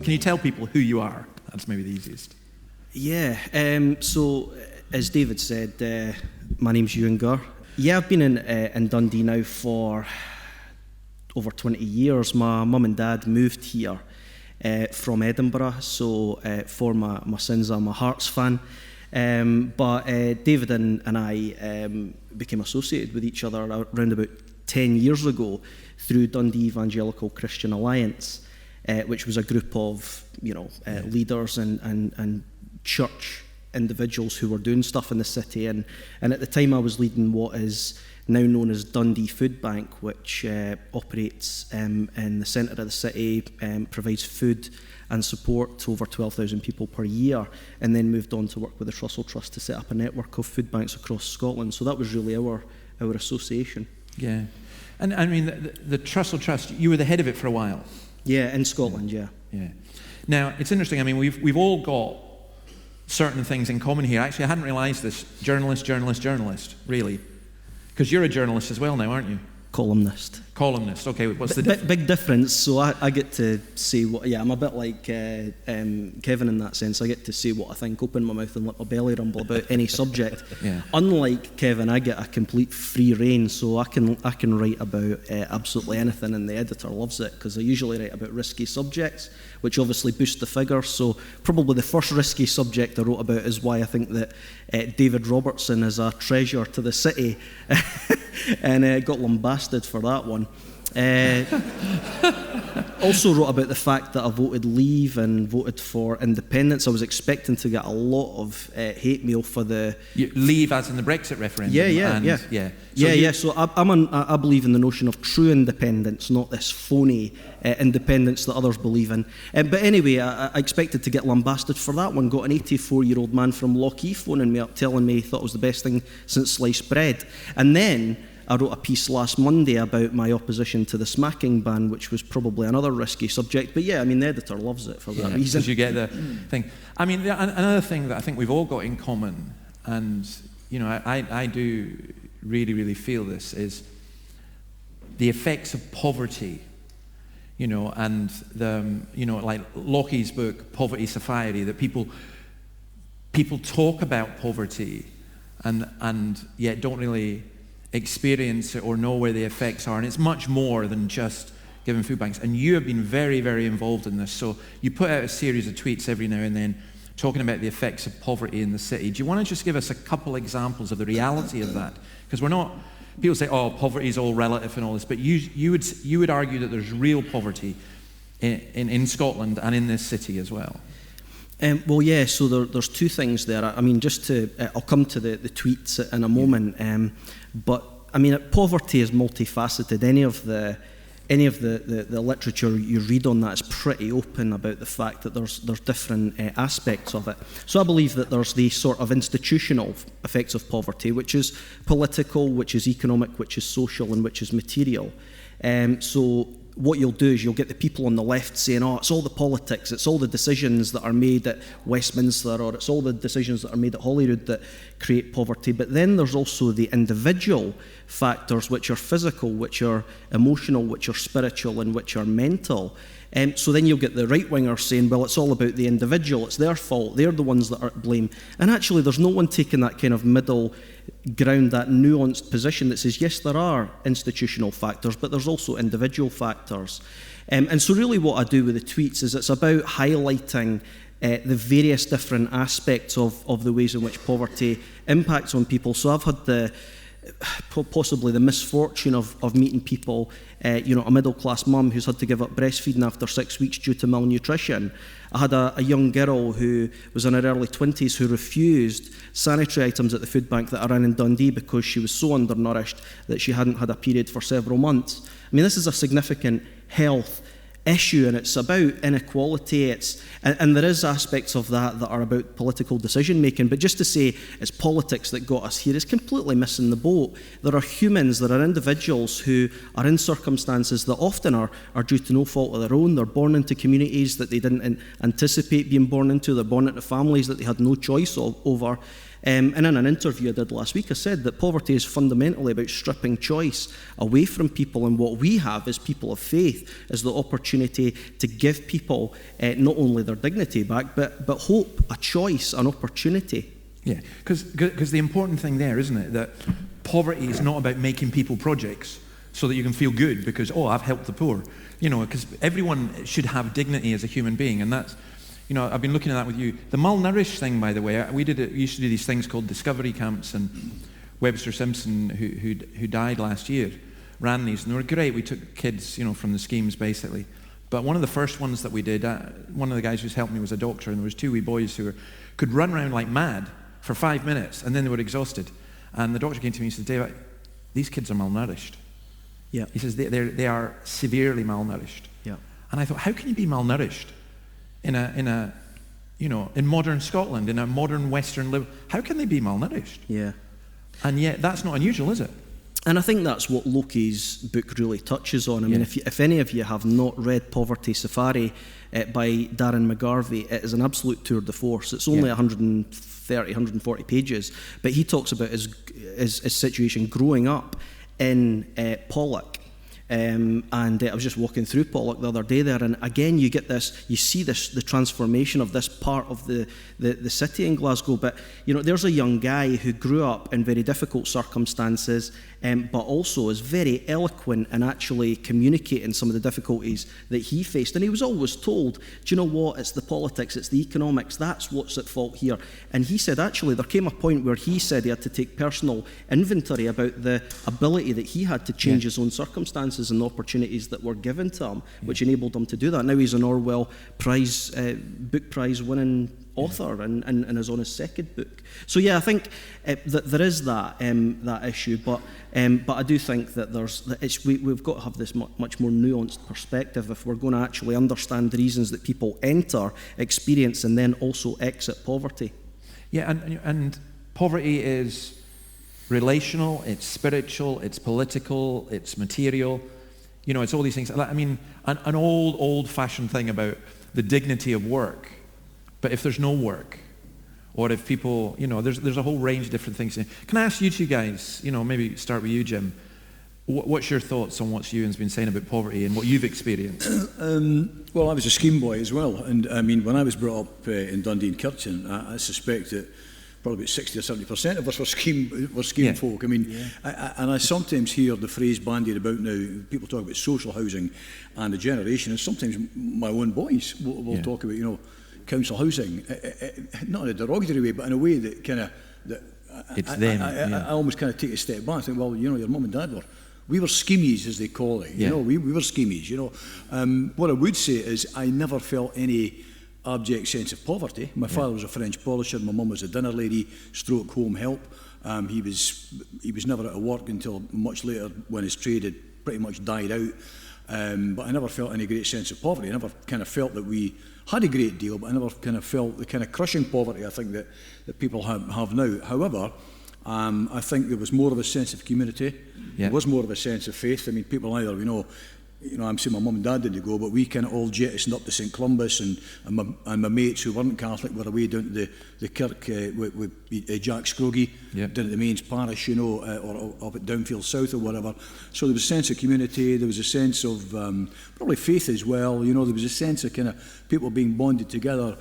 Can you tell people who you are? That's maybe the easiest. Yeah, so as David said, my name's Ewan Gurr. Yeah, I've been in Dundee now for over 20 years. My mum and dad moved here from Edinburgh, so for my sins I'm a Hearts fan. But David and I became associated with each other around about 10 years ago through Dundee Evangelical Christian Alliance, which was a group of leaders and church individuals who were doing stuff in the city. And at the time I was leading what is now known as Dundee Food Bank, which operates in the centre of the city, provides food and support to over 12,000 people per year, and then moved on to work with the Trussell Trust to set up a network of food banks across Scotland. So that was really our association. Yeah. And I mean, the Trussell Trust, you were the head of it for a while. Yeah, in Scotland, yeah. Now, it's interesting. I mean, we've all got certain things in common here. Actually, I hadn't realised this. Journalist, really. Because you're a journalist as well now, aren't you? Columnist. Okay, what's the difference? Big difference. So I get to say what... Yeah, I'm a bit like Kevin in that sense. I get to say what I think, open my mouth and let my belly rumble about any subject. Yeah. Unlike Kevin, I get a complete free rein, so I can write about absolutely anything, and the editor loves it, because I usually write about risky subjects, which obviously boost the figures. So probably the first risky subject I wrote about is why I think that David Robertson is a treasure to the city, and got lambasted for that one. Also wrote about the fact that I voted Leave and voted for independence. I was expecting to get a lot of hate mail for the... Leave as in the Brexit referendum? Yeah. So I believe in the notion of true independence, not this phony independence that others believe in. But anyway, I expected to get lambasted for that one. Got an 84-year-old man from Lochee phoning me up, telling me he thought it was the best thing since sliced bread. And then I wrote a piece last Monday about my opposition to the smacking ban, which was probably another risky subject. But yeah, I mean, the editor loves it for that reason. Because you get the thing. I mean, another thing that I think we've all got in common, and, I do really, really feel this, is the effects of poverty, and like Lochee's book, Poverty Society, that people talk about poverty and yet don't really experience it or know where the effects are, and it's much more than just giving food banks. And you have been very, very involved in this. So you put out a series of tweets every now and then talking about the effects of poverty in the city. Do you want to just give us a couple examples of the reality of that? Because people say, oh, poverty is all relative and all this, but you would argue that there's real poverty in Scotland and in this city as well. Well, yeah, so there's two things there. I mean, I'll come to the tweets in a moment, but I mean, poverty is multifaceted. Any of the literature you read on that is pretty open about the fact that there's different aspects of it. So I believe that there's the sort of institutional effects of poverty, which is political, which is economic, which is social, and which is material. So what you'll do is you'll get the people on the left saying, oh, it's all the politics, it's all the decisions that are made at Westminster, or it's all the decisions that are made at Holyrood that create poverty. But then there's also the individual factors, which are physical, which are emotional, which are spiritual, and which are mental. So then you'll get the right-wingers saying, well, it's all about the individual, it's their fault, they're the ones that are at blame. And actually, there's no one taking that kind of middle ground, that nuanced position that says, yes, there are institutional factors, but there's also individual factors. And so really what I do with the tweets is it's about highlighting the various different aspects of the ways in which poverty impacts on people. So I've had possibly the misfortune of meeting people, a middle-class mum who's had to give up breastfeeding after 6 weeks due to malnutrition. I had a young girl who was in her early 20s who refused sanitary items at the food bank that I ran in Dundee because she was so undernourished that she hadn't had a period for several months. I mean, this is a significant health issue, and it's about inequality. And there is aspects of that are about political decision making, but just to say it's politics that got us here is completely missing the boat. There are humans, there are individuals who are in circumstances that often are due to no fault of their own. They're born into communities that they didn't anticipate being born into. They're born into families that they had no choice over. And in an interview I did last week, I said that poverty is fundamentally about stripping choice away from people, and what we have as people of faith is the opportunity to give people not only their dignity back, but hope, a choice, an opportunity. Yeah, because the important thing there, isn't it, that poverty is not about making people projects so that you can feel good because, I've helped the poor. Because everyone should have dignity as a human being, and that's, I've been looking at that with you. The malnourished thing, by the way, we used to do these things called discovery camps, and Webster Simpson, who died last year, ran these, and they were great. We took kids, from the schemes, basically. But one of the first ones that we did, one of the guys who's helped me was a doctor, and there was 2 wee boys who could run around like mad for 5 minutes, and then they were exhausted. And the doctor came to me and said, "David, these kids are malnourished." Yeah. He says they are severely malnourished. Yeah. And I thought, how can you be malnourished in modern Scotland, in a modern Western how can they be malnourished? Yeah. And yet that's not unusual, is it? And I think that's what Loki's book really touches on. I mean, if any of you have not read Poverty Safari by Darren McGarvey, it is an absolute tour de force. It's only 130, 140 pages, but he talks about his situation growing up in Pollok. And I was just walking through Pollok the other day there, and again you see the transformation of this part of the city in Glasgow. But there's a young guy who grew up in very difficult circumstances, but also is very eloquent in actually communicating some of the difficulties that he faced. And he was always told, do you know what, it's the politics, it's the economics, that's what's at fault here. And he said actually there came a point where he said he had to take personal inventory about the ability that he had to change his own circumstances and the opportunities that were given to him, which enabled him to do that. Now he's an Orwell book prize winning author and is on his second book. So I think that there is that issue, but I do think that we've got to have this much more nuanced perspective if we're going to actually understand the reasons that people enter, experience, and then also exit poverty. Yeah, and poverty is relational, it's spiritual, it's political, it's material. It's all these things. I mean, an old-fashioned thing about the dignity of work. But if there's no work, or if people, there's a whole range of different things. Can I ask you two guys, maybe start with you, Jim, what's your thoughts on what Ewan's been saying about poverty and what you've experienced? Well, I was a scheme boy as well, and I mean, when I was brought up in Dundee and Kirchen, I suspect that probably about 60 or 70% of us were scheme folk. I mean, I sometimes hear the phrase bandied about now. People talk about social housing and the generation, and sometimes my own boys will talk about, council housing, not in a derogatory way, but in a way that kind of it's them. I almost kind of take a step back and think, well, your mum and dad we were schemies, as they call it. We were schemies. What I would say is I never felt any abject sense of poverty. My father was a French polisher. My mum was a dinner lady, stroke home help. He was never out of work until much later when his trade had pretty much died out. But I never felt any great sense of poverty. I never kind of felt that we had a great deal, but I never kind of felt the kind of crushing poverty I think that people have now. However, I think there was more of a sense of community. There was more of a sense of faith. I mean, people either, I'm saying my mum and dad didn't go, but we kind of all jettisoned up to St. Columbus, and my mates who weren't Catholic were away down to the kirk with Jack Scroggie, down at the Mains Parish, or up at Downfield South or whatever. So there was a sense of community, there was a sense of probably faith as well. There was a sense of kind of people being bonded together,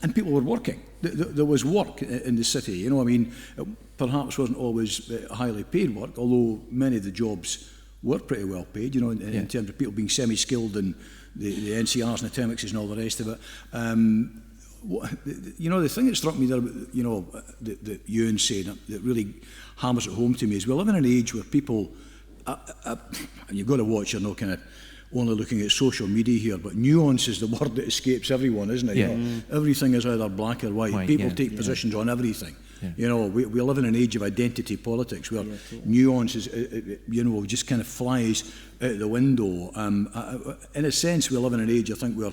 and people were working. There was work in the city. Perhaps wasn't always highly paid work, although many of the jobs were pretty well paid, in terms of people being semi-skilled and the NCRs and the Temixes and all the rest of it. The thing that struck me there, that Ewan said, that really hammers it home to me is we live in an age where people, and you've got to watch, you're not kind of only looking at social media here, but nuance is the word that escapes everyone, isn't it? Everything is either black or white. People take positions on everything. We live in an age of identity politics where nuance is, just kind of flies out the window. In a sense, we live in an age, I think, where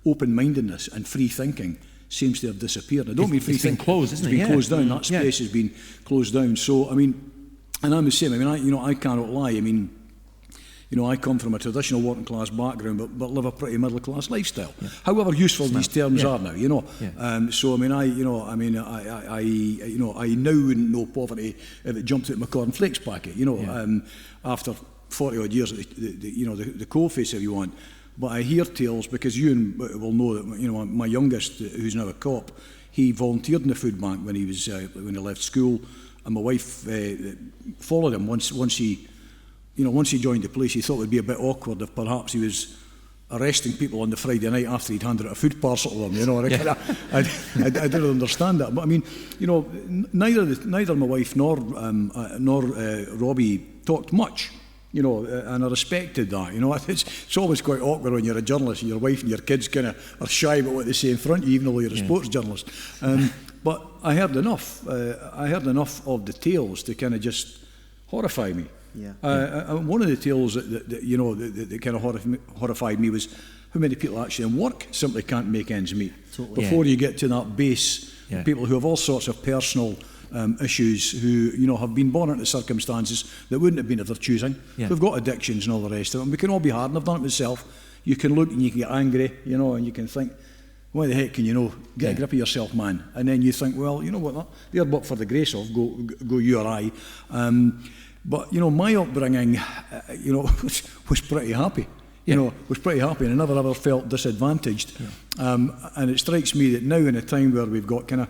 open-mindedness and free thinking seems to have disappeared. I don't mean free thinking. It's been closed, isn't it? It's been closed down. That space has been closed down. So, and I'm the same. I cannot lie. I come from a traditional working class background, but live a pretty middle class lifestyle. However useful these terms are now, So I now wouldn't know poverty if it jumped out my corn flakes packet, after 40 odd years at the coalface, if you want. But I hear tales, because Ewan will know that my youngest, who's now a cop, he volunteered in the food bank when he left school, and my wife followed him once he joined the police. He thought it would be a bit awkward if perhaps he was arresting people on the Friday night after he'd handed out a food parcel to them. I didn't understand that. But I mean, neither my wife nor Robbie talked much. And I respected that. It's always quite awkward when you're a journalist and your wife and your kids kind of are shy about what they say in front of you, even though you're a sports journalist. But I heard enough. I heard enough of the tales to kind of just horrify me. One of the tales that kind of horrified me was how many people actually in work simply can't make ends meet. Totally. Before you get to that base, people who have all sorts of personal issues, who have been born into circumstances that wouldn't have been of their choosing. They've got addictions and all the rest of them. We can all be hard, and I've done it myself. You can look and you can get angry, and you can think, why the heck can get a grip of yourself, man? And then you think, well, you know what, they're but for the grace of, go you or I. But my upbringing, was pretty happy. Was pretty happy, and I never ever felt disadvantaged. And it strikes me that now, in a time where we've got kind of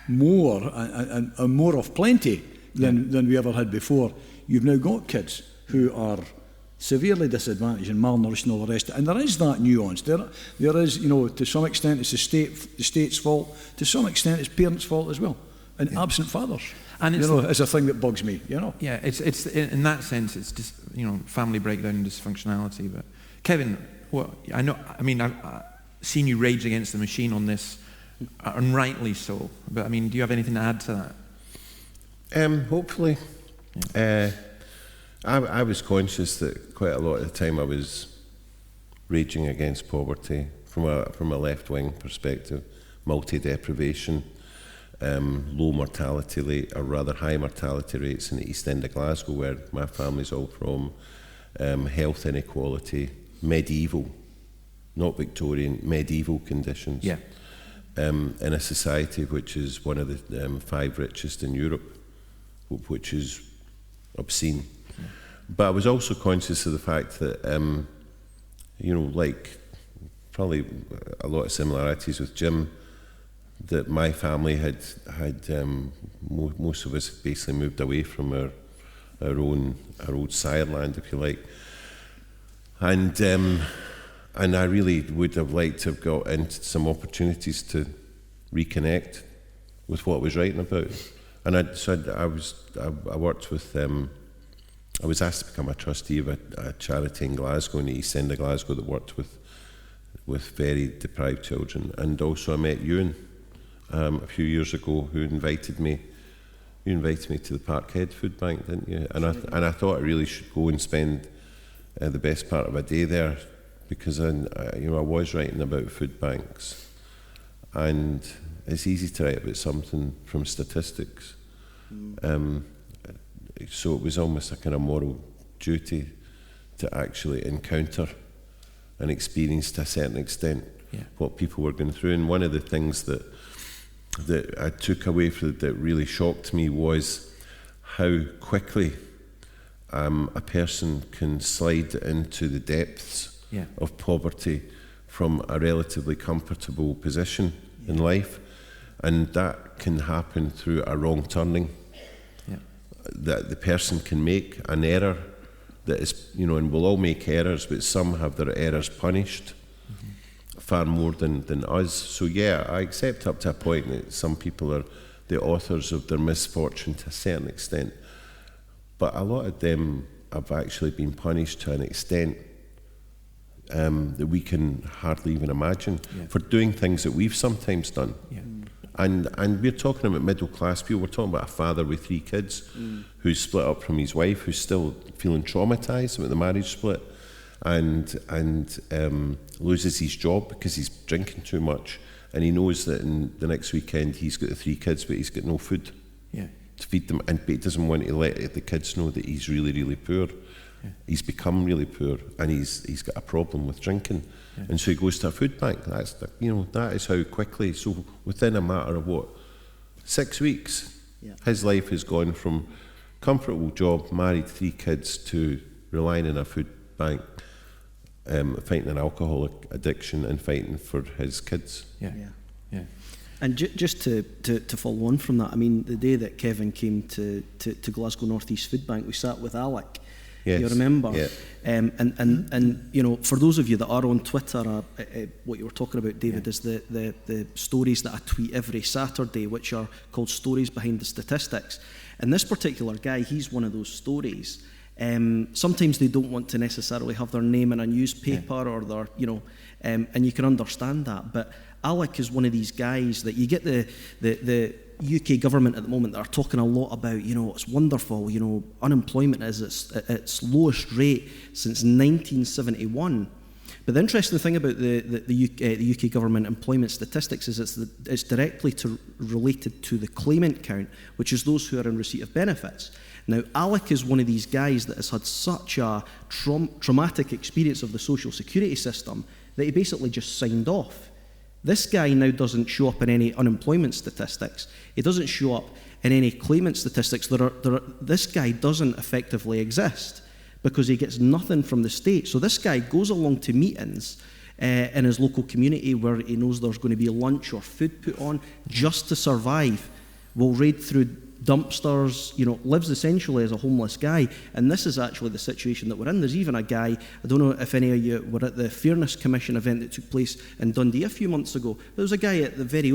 more and more of plenty than we ever had before, you've now got kids who are severely disadvantaged and malnourished and all the rest. And there is that nuance. There is, to some extent it's the state's fault. To some extent it's parents' fault as well. And absent fathers, and is a thing that bugs me. Yeah, it's in that sense it's just family breakdown and dysfunctionality. But Kevin, I've seen you rage against the machine on this, and rightly so. But do you have anything to add to that? Hopefully. I was conscious that quite a lot of the time I was raging against poverty from a left-wing perspective, multi-deprivation, low mortality rate, or rather high mortality rates in the East End of Glasgow, where my family's all from, health inequality, medieval, not Victorian, medieval conditions. In a society which is one of the 5 richest in Europe, which is obscene. But I was also conscious of the fact that, like probably a lot of similarities with Jim, that my family had most of us basically moved away from our old sireland, if you like, and I really would have liked to have got into some opportunities to reconnect with what I was writing about, and I worked with I was asked to become a trustee of a charity in Glasgow, in the East End of Glasgow, that worked with very deprived children, and also I met Ewan a few years ago, who invited me. You invited me to the Parkhead Food Bank, didn't you? And I thought I really should go and spend the best part of a day there, because I was writing about food banks, and it's easy to write about something from statistics. So it was almost a kind of moral duty to actually encounter and experience to a certain extent what people were going through. And one of the things that I took away from that really shocked me was how quickly a person can slide into the depths of poverty from a relatively comfortable position in life, and that can happen through a wrong turning. That the person can make an error that is, and we'll all make errors, but some have their errors punished far more than us. So I accept up to a point that some people are the authors of their misfortune to a certain extent, but a lot of them have actually been punished to an extent that we can hardly even imagine for doing things that we've sometimes done. And we're talking about middle class people. We're talking about a father with 3 kids who's split up from his wife, who's still feeling traumatised about the marriage split, and loses his job because he's drinking too much, and he knows that in the next weekend he's got the 3 kids, but he's got no food to feed them, but he doesn't want to let the kids know that he's really, really poor. He's become really poor, and he's got a problem with drinking, and so he goes to a food bank. That is how quickly. So within a matter of 6 weeks, his life has gone from comfortable job, married, 3 kids, to relying on a food bank, fighting an alcohol addiction, and fighting for his kids. Yeah. And just to follow on from that, I mean, the day that Kevin came to Glasgow North East Food Bank, we sat with Alec. Yes. You remember? Yeah. And you know, for those of you that are on Twitter, what you were talking about, David, is the stories that I tweet every Saturday, which are called Stories Behind the Statistics. And this particular guy, he's one of those stories. Sometimes they don't want to necessarily have their name in a newspaper or their, and you can understand that. But Alec is one of these guys that you get the UK government at the moment that are talking a lot about, it's wonderful, unemployment is at its lowest rate since 1971. But the interesting thing about the UK government employment statistics is it's directly related to the claimant count, which is those who are in receipt of benefits. Now, Alec is one of these guys that has had such a traumatic experience of the social security system that he basically just signed off. This guy now doesn't show up in any unemployment statistics. He doesn't show up in any claimant statistics. This guy doesn't effectively exist because he gets nothing from the state. So this guy goes along to meetings in his local community where he knows there's going to be lunch or food put on just to survive. Will raid through dumpsters, lives essentially as a homeless guy. And this is actually the situation that we're in. There's even a guy, I don't know if any of you were at the Fairness Commission event that took place in Dundee a few months ago. There was a guy at the very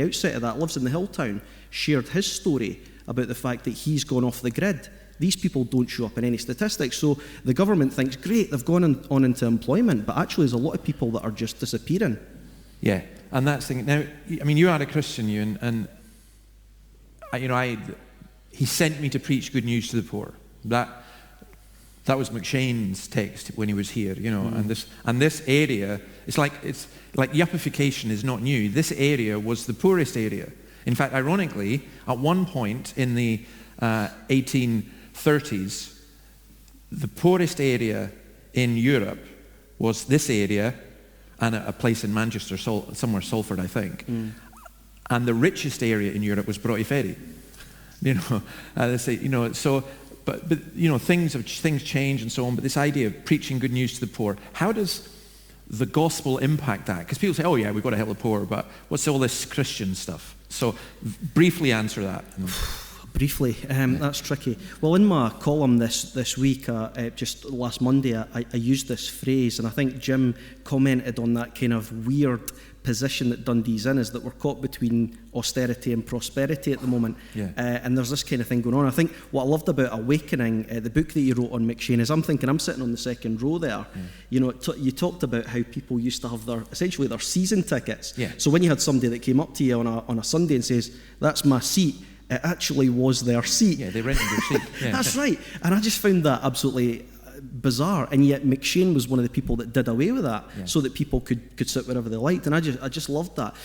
outset of that, lives in the hill town, shared his story about the fact that he's gone off the grid. These people don't show up in any statistics. So the government thinks, great, they've gone on into employment, but actually there's a lot of people that are just disappearing. Yeah, and that's the thing. Now, I mean, you are a Christian, Ewan, and he sent me to preach good news to the poor. That was McShane's text when he was here, and this area, it's like yuppification is not new. This area was the poorest area. In fact, ironically, at one point in the 1830s, the poorest area in Europe was this area and a place in Manchester, somewhere Salford, I think. And the richest area in Europe was Broughty Ferry. They say, but things change and so on. But this idea of preaching good news to the poor, how does the gospel impact that? Because people say, oh yeah, we've got to help the poor, but what's all this Christian stuff? So briefly answer that. Briefly, that's tricky. Well, in my column this week, just last Monday, I used this phrase, and I think Jim commented on that kind of weird position that Dundee's in, is that we're caught between austerity and prosperity at the moment. And there's this kind of thing going on. I think what I loved about Awakening, the book that you wrote on McShane, is I'm sitting on the second row there. You talked about how people used to have essentially their season tickets. So when you had somebody that came up to you on a Sunday and says, that's my seat, it actually was their seat. Yeah, they rented their seat. That's right. And I just found that absolutely bizarre, and yet McShane was one of the people that did away with that so that people could sit wherever they liked, and I just loved that.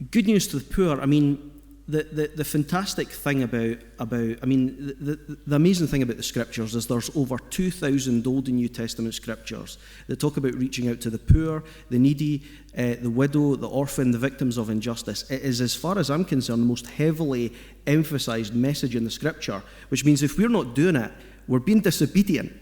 Good news to the poor. I mean, the fantastic thing about the amazing thing about the scriptures is there's over 2,000 Old and New Testament scriptures that talk about reaching out to the poor, the needy, the widow, the orphan, the victims of injustice. It is, as far as I'm concerned, the most heavily emphasized message in the scripture, which means if we're not doing it, we're being disobedient.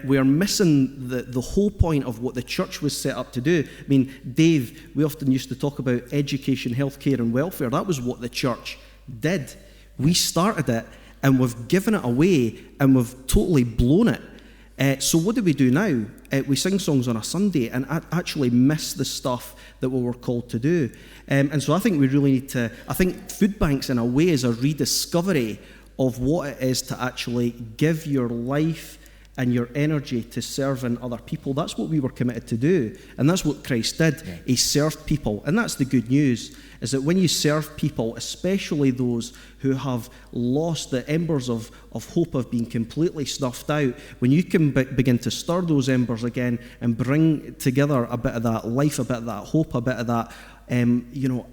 We are missing the whole point of what the church was set up to do. I mean, Dave, we often used to talk about education, healthcare and welfare. That was what the church did. We started it and we've given it away and we've totally blown it. So what do we do now? We sing songs on a Sunday and actually miss the stuff that we were called to do. And so I think we really need to, I think food banks in a way is a rediscovery of what it is to actually give your life and your energy to serving other people. That's what we were committed to do. And that's what Christ did. Yeah. He served people. And that's the good news, is that when you serve people, especially those who have lost the embers of hope of being completely snuffed out, when you can begin to stir those embers again and bring together a bit of that life, a bit of that hope, a bit of that the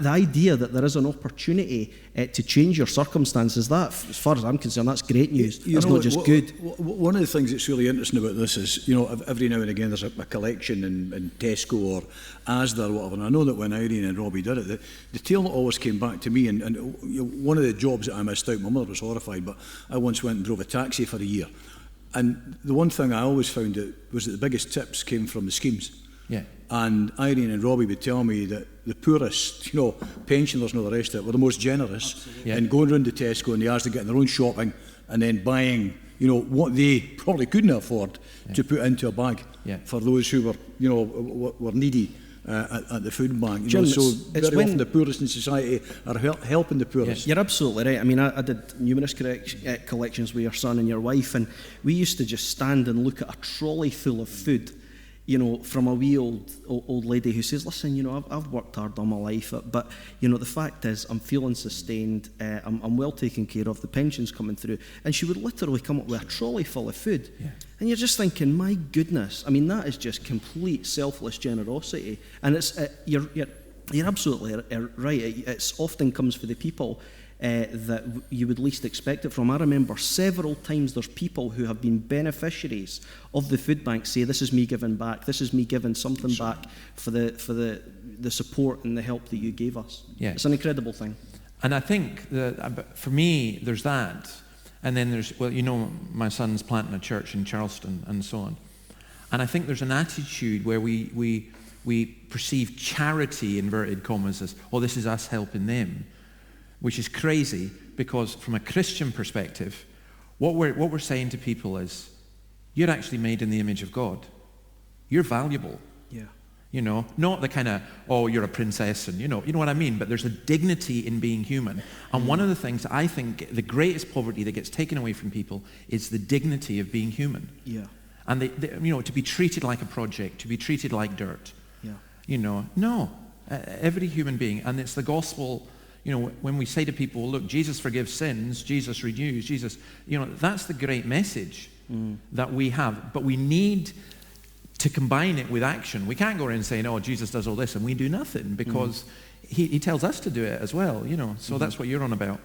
idea that there is an opportunity to change your circumstances, that, as far as I'm concerned, that's great news. That's not just good. One of the things that's really interesting about this is, every now and again there's a collection in Tesco or Asda or whatever, and I know that when Irene and Robbie did it, the tale that always came back to me, and one of the jobs that I missed out, my mother was horrified, but I once went and drove a taxi for a year. And the one thing I always found was that the biggest tips came from the schemes. Yeah. And Irene and Robbie would tell me that the poorest, pensioners and all the rest of it, were the most generous in going round to Tesco and the Asda, getting their own shopping and then buying, what they probably couldn't afford to put into a bag for those who were needy at the food bank. Jim, so very often the poorest in society are helping the poorest. You're absolutely right. I mean, I did numerous collections with your son and your wife, and we used to just stand and look at a trolley full of food, from a wee old lady who says, listen, I've worked hard all my life, but, the fact is I'm feeling sustained, I'm well taken care of, the pension's coming through. And she would literally come up with a trolley full of food. Yeah. And you're just thinking, my goodness, I mean, that is just complete selfless generosity. And it's you're absolutely right. It often comes for the people that you would least expect it from. I remember several times there's people who have been beneficiaries of the food bank say, this is me giving back, this is me giving something back for the support and the help that you gave us. Yeah. It's an incredible thing. And I think that for me, there's that. And then there's, my son's planting a church in Charleston and so on. And I think there's an attitude where we perceive charity, inverted commas, as, this is us helping them, which is crazy, because from a Christian perspective, what we're saying to people is, you're actually made in the image of God. You're valuable. Yeah. Not the kind of, you're a princess, and you know what I mean, but there's a dignity in being human. And one of the things I think the greatest poverty that gets taken away from people is the dignity of being human. Yeah. And to be treated like a project, to be treated like dirt. Yeah. Every human being, and it's the gospel. When we say to people, look, Jesus forgives sins, Jesus renews, Jesus, that's the great message that we have. But we need to combine it with action. We can't go around saying, Jesus does all this and we do nothing, because he tells us to do it as well, So that's what you're on about.